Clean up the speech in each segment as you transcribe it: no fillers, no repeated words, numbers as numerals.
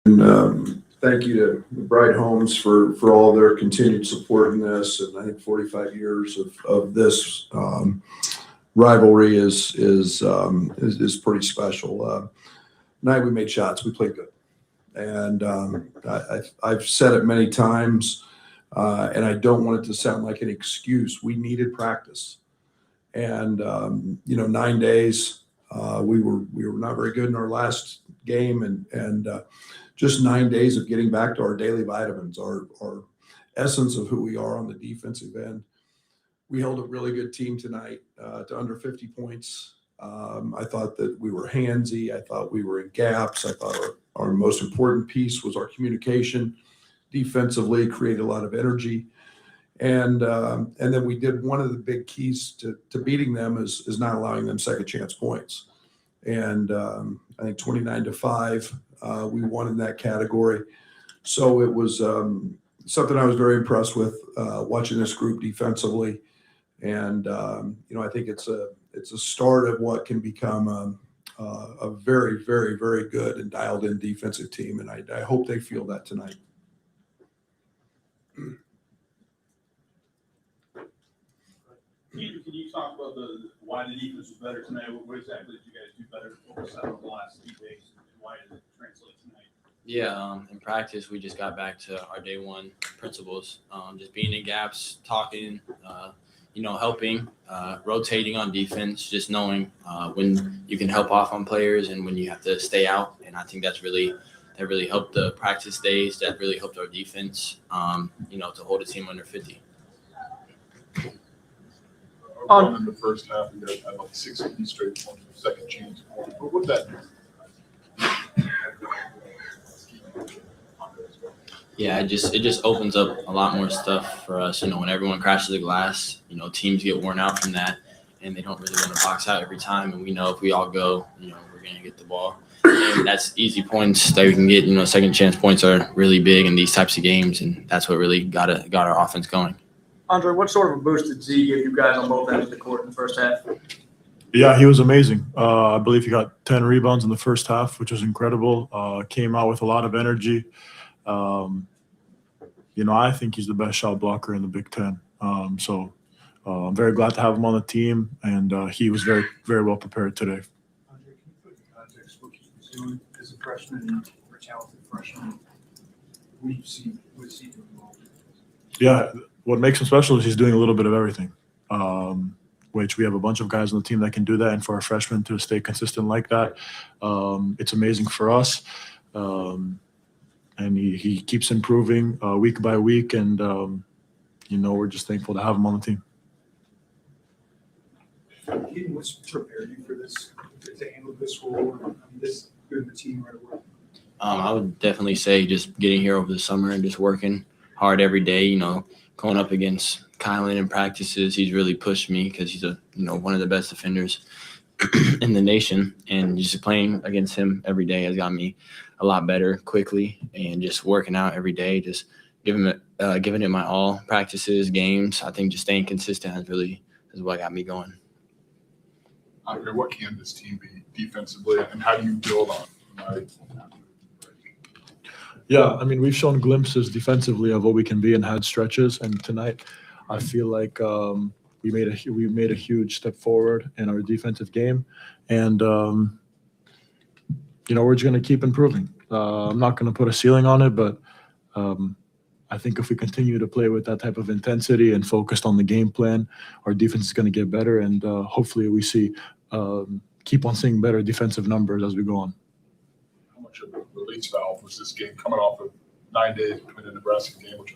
And thank you to the Bright Homes for all their continued support in this. And I think 45 years of this rivalry is pretty special. Tonight we made shots. We played good. And I've said it many times, and I don't want it to sound like an excuse. We needed practice. And 9 days, we were not very good in our last game, and just 9 days of getting back to our daily vitamins, our essence of who we are on the defensive end. We held a really good team tonight to under 50 points. I thought that we were handsy. I thought we were in gaps. I thought our most important piece was our communication. Defensively, created a lot of energy. And then we did one of the big keys to beating them is not allowing them second chance points. And I think 29-5, we won in that category. So it was something I was very impressed with watching this group defensively. And I think it's a start of what can become a very, very, very good and dialed in defensive team. And I hope they feel that tonight. Can you talk about why the defense was better tonight? What exactly did you guys do better over the last few days, and why did it translate tonight? Yeah, in practice, we just got back to our day one principles, just being in gaps, talking, helping, rotating on defense, just knowing when you can help off on players and when you have to stay out. And I think that really helped the practice days. That really helped our defense, to hold a team under 50. In the first half, we had like 16 straight points for second chance. But what that do? Yeah, it just opens up a lot more stuff for us. When everyone crashes the glass, teams get worn out from that, and they don't really want to box out every time. And we know if we all go, we're going to get the ball. And that's easy points that we can get. Second chance points are really big in these types of games, and that's what really got our offense going. Andre, what sort of a boost did Z give you guys on both ends of the court in the first half? Yeah, he was amazing. I believe he got 10 rebounds in the first half, which was incredible. Came out with a lot of energy. I think he's the best shot blocker in the Big Ten. So I'm very glad to have him on the team, and he was very, very well prepared today. Andre, can you put in context what he was doing as a freshman or talented freshman? What is he doing wrong? Yeah, what makes him special is he's doing a little bit of everything, which we have a bunch of guys on the team that can do that. And for our freshmen to stay consistent like that, it's amazing for us. And he keeps improving week by week. And, we're just thankful to have him on the team. Keaton, what's prepared you for this, to handle this role and this good of a team right away? I would definitely say just getting here over the summer and just working hard every day, going up against Kylan in practices. He's really pushed me because he's one of the best defenders in the nation, and just playing against him every day has got me a lot better quickly, and just working out every day, just giving it my all, practices, games. I think just staying consistent is what got me going. Andre, what can this team be defensively, and how do you build on it? Yeah, we've shown glimpses defensively of what we can be and had stretches. And tonight, I feel like we made a huge step forward in our defensive game, and we're just going to keep improving. I'm not going to put a ceiling on it, but I think if we continue to play with that type of intensity and focused on the game plan, our defense is going to get better, and hopefully we keep on seeing better defensive numbers as we go on. How much of a release valve was this game coming off of 9 days between the Nebraska game, which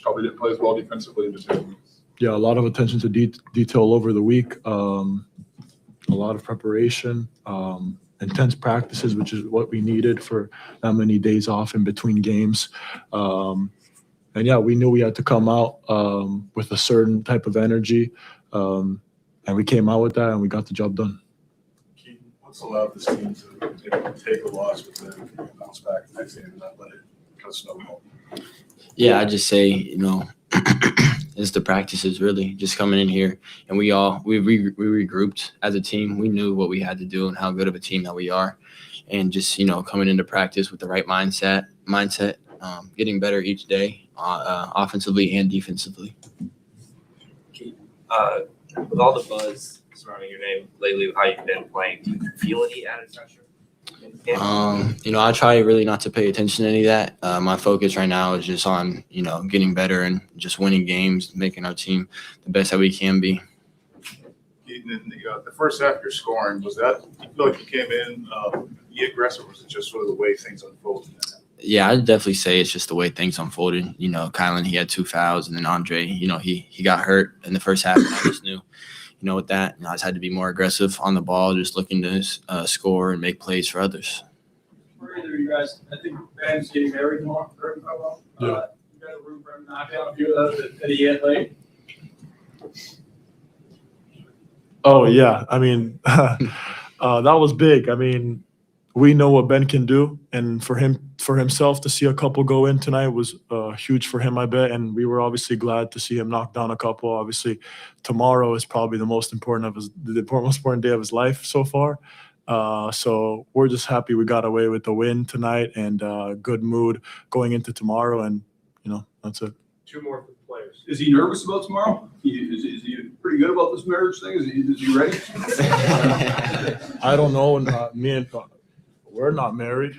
probably didn't play as well defensively? Yeah, a lot of attention to detail over the week, a lot of preparation, intense practices, which is what we needed for that many days off in between games. And yeah, we knew we had to come out with a certain type of energy, and we came out with that, and we got the job done. What's allowed this team to take a loss with them and bounce back the next game and not let it cut snowball? Yeah, I just say, it's the practices really just coming in here, and we regrouped as a team. We knew what we had to do and how good of a team that we are, and just, coming into practice with the right mindset, getting better each day, offensively and defensively. With all the buzz surrounding your name lately, with how you've been playing, do you feel any added pressure? I try really not to pay attention to any of that. My focus right now is just on, getting better and just winning games, making our team the best that we can be. Keaton, in the first half you're scoring, was that, you feel like you came in be aggressive, or was it just sort of the way things unfolded? Yeah, I'd definitely say it's just the way things unfolded. Kylan, he had 2 fouls, and then Andre, he got hurt in the first half, and I just knew, with that, I just had to be more aggressive on the ball, just looking to score and make plays for others. For either of you guys, I think Ben's getting married tomorrow. Yeah. You got a room for him to knock out a few of those that he had late. Oh, yeah. I mean, that was big. I mean, we know what Ben can do, and for himself to see a couple go in tonight was huge for him, I bet. And we were obviously glad to see him knock down a couple. Obviously, tomorrow is probably the most important day of his life so far. So we're just happy we got away with the win tonight, and good mood going into tomorrow. And that's it. 2 more for the players. Is he nervous about tomorrow? Is he pretty good about this marriage thing? Is he ready? I don't know. Me and we're not married.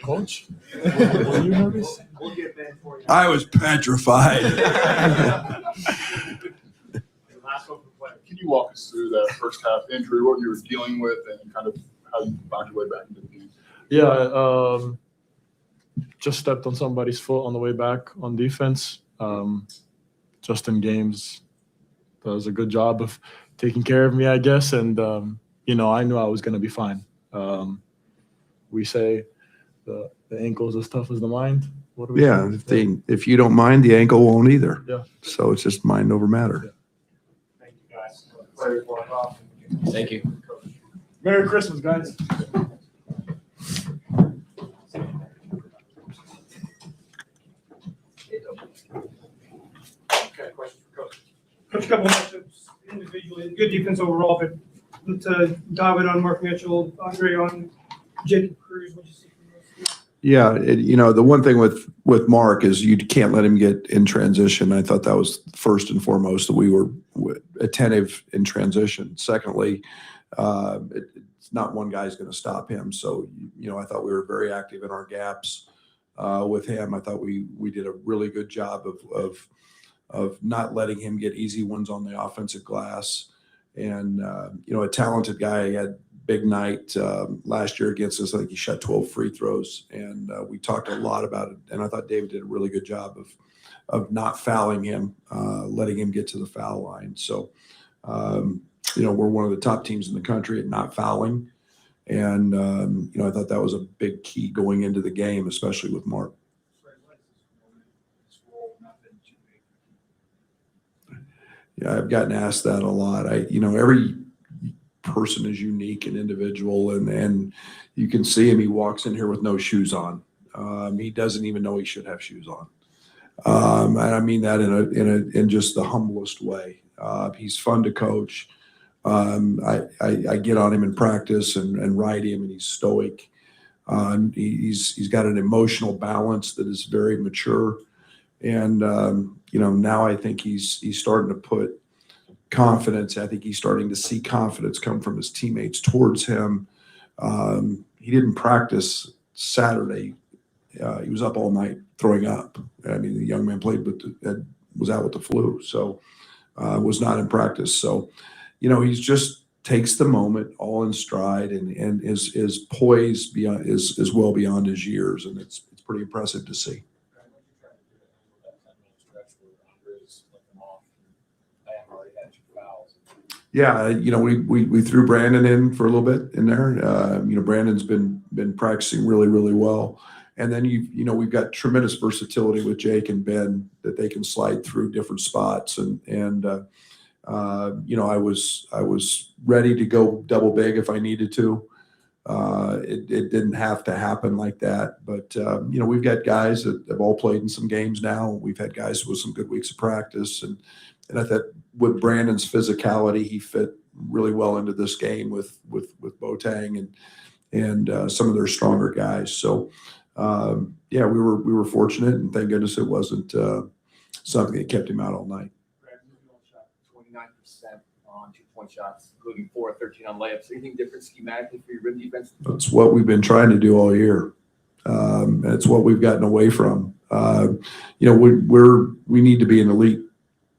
Coach, were you nervous? We'll get Ben for you. I was petrified. Last one for the players. Can you walk us through that first half injury, what you were dealing with, and kind of how you found your way back into the game? Yeah, just stepped on somebody's foot on the way back on defense. Justin Games does a good job of taking care of me, I guess, and I knew I was going to be fine. We say the ankle is as tough as the mind. What do we say? If you don't mind, the ankle won't either. Yeah. So it's just mind over matter. Thank you, guys. Players walk off. Thank you. Merry Christmas, guys. Okay, question for Coach. Coach, a couple of matchups individually. Good defense overall, but to David on Mark Mitchell, Andre on Jacob Cruz, what do you see from those two? Yeah, the one thing with Mark is you can't let him get in transition. I thought that was first and foremost, that we were attentive in transition. Secondly, it's not one guy's going to stop him. So, I thought we were very active in our gaps with him. I thought we did a really good job of not letting him get easy ones on the offensive glass. And, a talented guy. He had big night last year against us. I think he shot 12 free throws, and we talked a lot about it. And I thought David did a really good job of not fouling him, letting him get to the foul line. So, we're one of the top teams in the country at not fouling. And, I thought that was a big key going into the game, especially with Mark. Yeah, I've gotten asked that a lot. Every person is unique and individual, and you can see him. He walks in here with no shoes on. He doesn't even know he should have shoes on. And I mean that in just the humblest way. He's fun to coach. I get on him in practice and ride him, and he's stoic. He's got an emotional balance that is very mature. And, now I think he's starting to put confidence. I think he's starting to see confidence come from his teammates towards him. He didn't practice Saturday. He was up all night throwing up. I mean, the young man was out with the flu, so was not in practice. So, he's just takes the moment all in stride and is poised beyond is well beyond his years, and it's pretty impressive to see. Yeah, we threw Brandon in for a little bit in there. Brandon's been practicing really, really well. And then we've got tremendous versatility with Jake and Ben that they can slide through different spots. And I was ready to go double big if I needed to. It didn't have to happen like that. But, we've got guys that have all played in some games now. We've had guys with some good weeks of practice. And I thought with Brandon's physicality, he fit really well into this game with Boateng and some of their stronger guys. So yeah, we were fortunate, and thank goodness it wasn't something that kept him out all night. Brad, you only shot 29% on 2-point shots, including 4 of 13 on layups. Anything different schematically for your rim defense? That's what we've been trying to do all year. It's what we've gotten away from. You know, we need to be an elite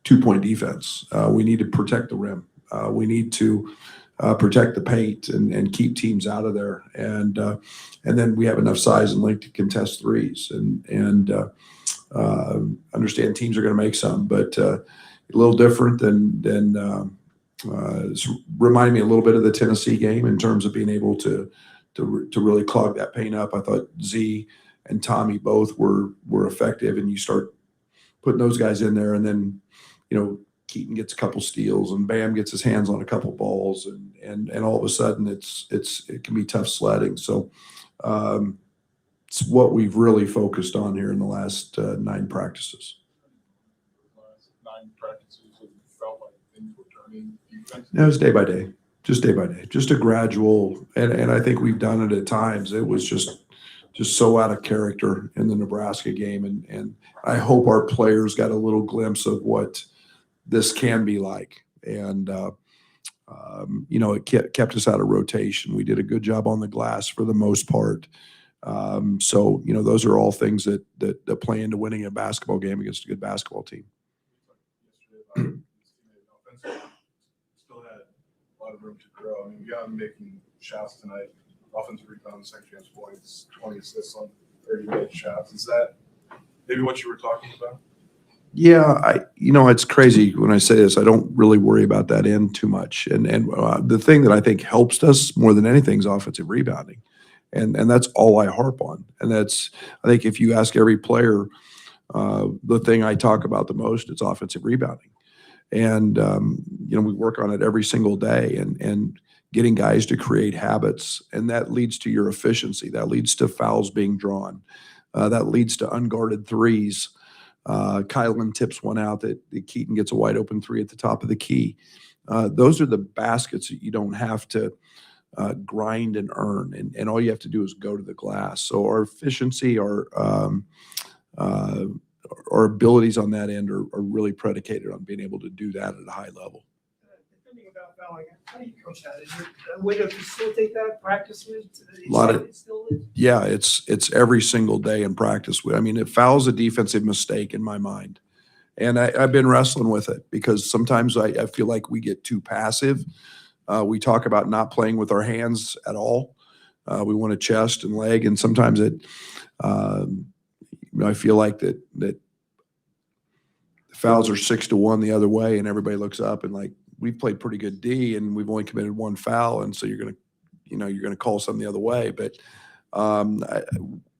2-point defense. We need to protect the rim. We need to protect the paint and keep teams out of there. And then we have enough size and length to contest threes and understand teams are going to make some, but a little different than it's reminding me a little bit of the Tennessee game in terms of being able to really clog that paint up. I thought Z and Tommy both were effective, and you start putting those guys in there, and then, you know, Keaton gets a couple steals and Bam gets his hands on a couple balls, and all of a sudden it can be tough sledding. So it's what we've really focused on here in the last 9 practices. Last 9 practices, have you felt like things were turning defense? No, it's day by day, just day by day, just a gradual, and I think we've done it at times. It was just so out of character in the Nebraska game, and I hope our players got a little glimpse of what this can be like. And you know, it kept us out of rotation. We did a good job on the glass for the most part. So, you know, those are all things that play into winning a basketball game against a good basketball team. Still had a lot of room to grow. I mean, beyond making shots tonight, offensive rebounds, second chance points, 20 assists on 30 made shots. Is that maybe what you were talking about? Yeah, you know, it's crazy when I say this. I don't really worry about that end too much. And the thing that I think helps us more than anything is offensive rebounding. And that's all I harp on. And that's, I think if you ask every player, the thing I talk about the most, it's offensive rebounding. And, you know, we work on it every single day and getting guys to create habits. And that leads to your efficiency. That leads to fouls being drawn. That leads to unguarded threes. Kylan tips one out that Keaton gets a wide open 3 at the top of the key. Those are the baskets that you don't have to grind and earn, and all you have to do is go to the glass. So our efficiency, our abilities on that end are really predicated on being able to do that at a high level. Thinking about fouling, how do you coach that? Is it a way to facilitate that, practice it? Yeah, it's every single day in practice. I mean, it fouls a defensive mistake in my mind. And I've been wrestling with it because sometimes I feel like we get too passive. We talk about not playing with our hands at all. We want a chest and leg, and sometimes I feel like that the fouls are 6-1 the other way, and everybody looks up and like, we've played pretty good D, and we've only committed 1 foul, and so you're gonna call something the other way. But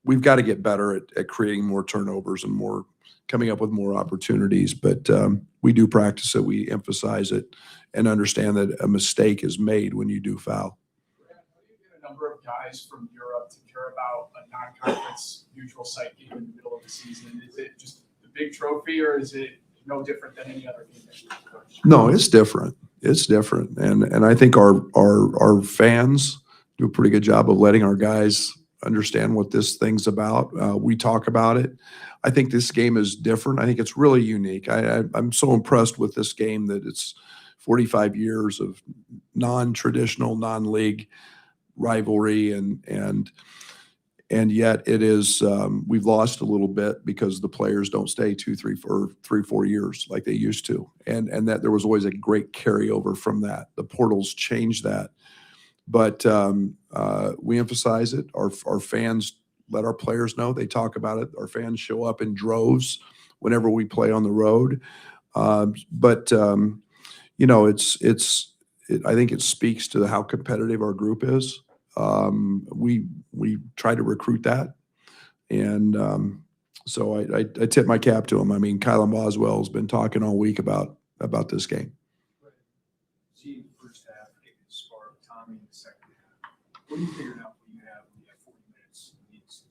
we've got to get better at creating more turnovers and more coming up with more opportunities. But we do practice it, we emphasize it, and understand that a mistake is made when you do foul. How do you get a number of guys from Europe to care about a non-conference neutral site game in the middle of the season? Is it just the big trophy, or is it no different than any other game that you've coached? No, it's different. It's different, and I think our fans do a pretty good job of letting our guys understand what this thing's about. We talk about it. I think this game is different. I think it's really unique. I'm so impressed with this game that it's 45 years of non-traditional, non-league rivalry, and yet it is we've lost a little bit because the players don't stay 2, 3, 4 years like they used to, and that there was always a great carryover from that. The portals changed that, but we emphasize it. Our fans let our players know. They talk about it. Our fans show up in droves whenever we play on the road, but you know, I think it speaks to how competitive our group is. We try to recruit that, and so I tip my cap to him. I mean, Kylan Boswell has been talking all week about this game. See, in the first half, getting the spark, Tommy in the second half. What are you figuring out when you have 40 minutes in each?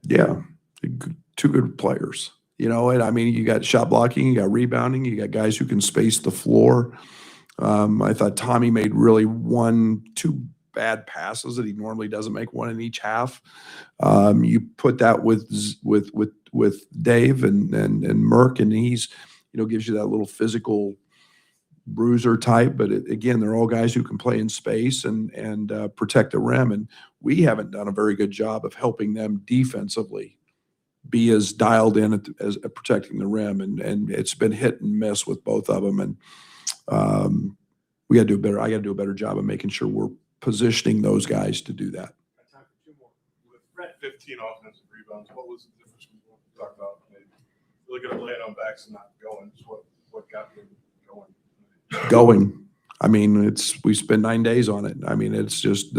Yeah, 2 good players. You know, and I mean, you got shot blocking, you got rebounding, you got guys who can space the floor. I thought Tommy made really two bad passes that he normally doesn't make, one in each half. You put that with Dave and Merck, and he's, gives you that little physical bruiser type. But again, they're all guys who can play in space and protect the rim. And we haven't done a very good job of helping them defensively be as dialed in as protecting the rim. And it's been hit and miss with both of them. And we got to do better. I got to do a better job of making sure we're positioning those guys to do that. Time for 2 more. With 15 offensive rebounds, what was the difference we talked about? Maybe really good at laying on backs and not going. Just what got them going? I mean, we spent 9 days on it. I mean, it's just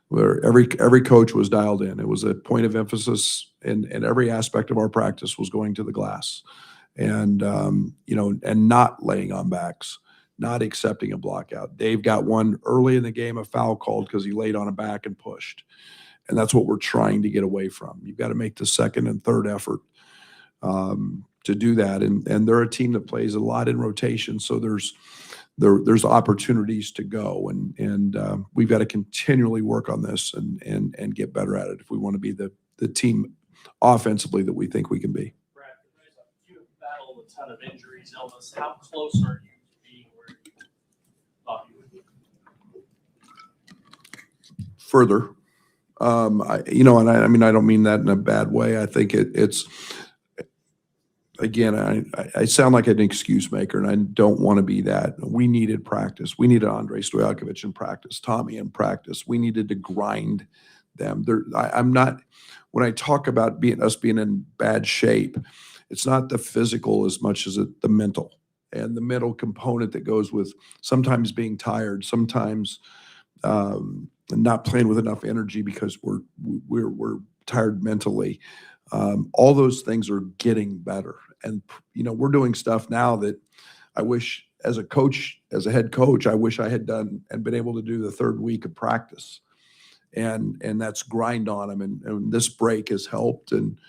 where every coach was dialed in. It was a point of emphasis in every aspect of our practice was going to the glass, and and not laying on backs, not accepting a block out. Dave got one early in the game, a foul called because he laid on a back and pushed, and that's what we're trying to get away from. You've got to make the second and third effort to do that, and they're a team that plays a lot in rotation, so there's opportunities to go, and we've got to continually work on this and get better at it if we want to be the team offensively that we think we can be. Brad, you have battled a ton of injuries, illness. How close are you to being where you thought you would be? Further, I mean, I don't mean that in a bad way. I think it's. Again, I sound like an excuse maker, and I don't want to be that. We needed practice. We needed Andre Stojakovic in practice, Tommy in practice. We needed to grind them. I'm not. When I talk about us being in bad shape, it's not the physical as much as the mental, and the mental component that goes with sometimes being tired, sometimes not playing with enough energy because we're tired mentally. All those things are getting better. And, we're doing stuff now that I wish as a head coach, I wish I had done and been able to do the third week of practice. And that's grind on them. And this break has helped. And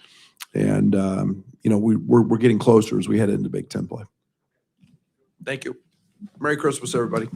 we're getting closer as we head into Big Ten play. Thank you. Merry Christmas, everybody.